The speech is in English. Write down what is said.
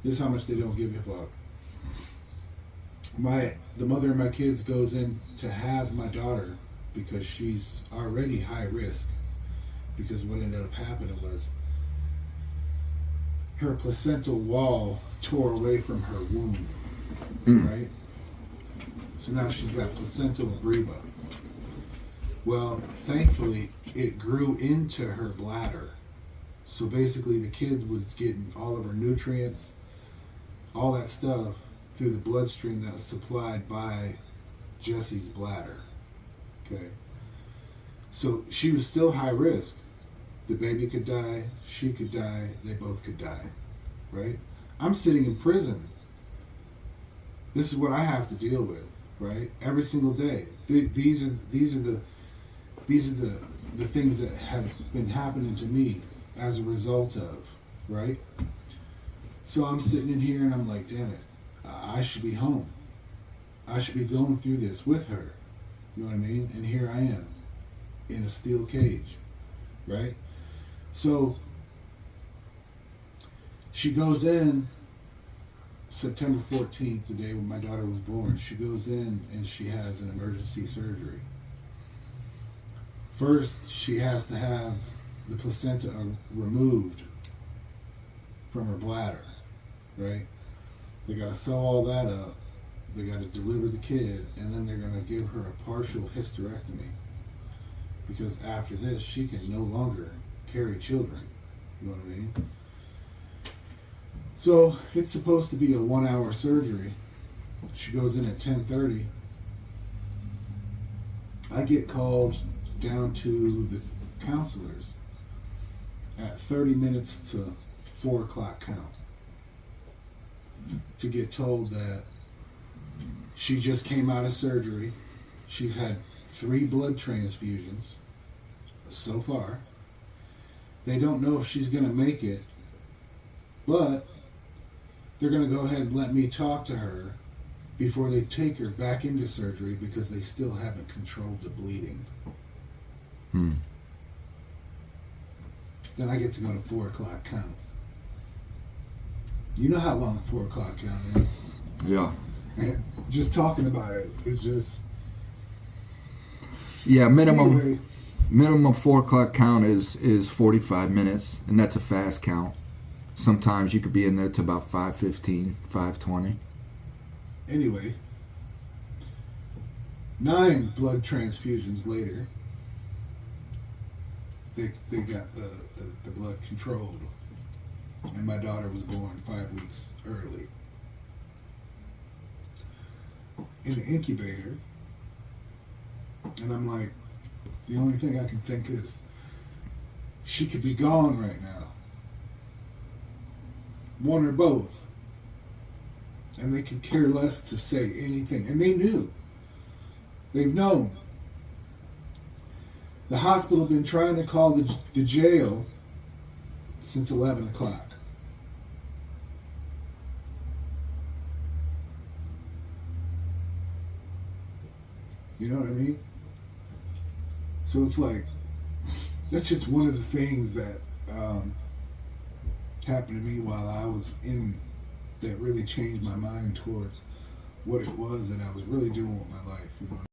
This is how much they don't give a fuck. The mother of my kids goes in to have my daughter because she's already high risk. Because what ended up happening was her placental wall tore away from her womb, right? So now she's got placental abreva. Well, thankfully, it grew into her bladder. So basically, the kid was getting all of her nutrients, all that stuff, through the bloodstream that was supplied by Jesse's bladder. Okay. So she was still high risk. The baby could die, she could die, they both could die. Right? I'm sitting in prison. This is what I have to deal with, right? Every single day. These are the things that have been happening to me as a result of, right? So I'm sitting in here and I'm like, damn it, I should be home. I should be going through this with her. You know what I mean? And here I am in a steel cage, right? So she goes in September 14th, the day when my daughter was born. She goes in and she has an emergency surgery. First, she has to have the placenta removed from her bladder, right? They got to sew all that up. They got to deliver the kid, and then they're going to give her a partial hysterectomy. Because after this, she can no longer carry children. You know what I mean? So it's supposed to be a 1-hour surgery. She goes in at 10:30. I get called down to the counselors at 30 minutes to 4 o'clock count to get told that she just came out of surgery. She's had 3 blood transfusions so far. They don't know if she's going to make it, but they're going to go ahead and let me talk to her before they take her back into surgery because they still haven't controlled the bleeding. Then I get to go to 4 o'clock count. You know how long 4 o'clock count is? Yeah. And just talking about it, it's just... Yeah, minimum Anyway, minimum 4 o'clock count is 45 minutes, and that's a fast count. Sometimes you could be in there to about 5:15, 5:20. anyway, 9 blood transfusions later, they got the blood controlled, and my daughter was born 5 weeks early. In the incubator, and I'm like, the only thing I can think is, she could be gone right now. One or both. And they could care less to say anything. And they knew. They've known. The hospital been trying to call the jail since 11 o'clock. You know what I mean? So it's like, that's just one of the things that happened to me while I was in, that really changed my mind towards what it was that I was really doing with my life. You know?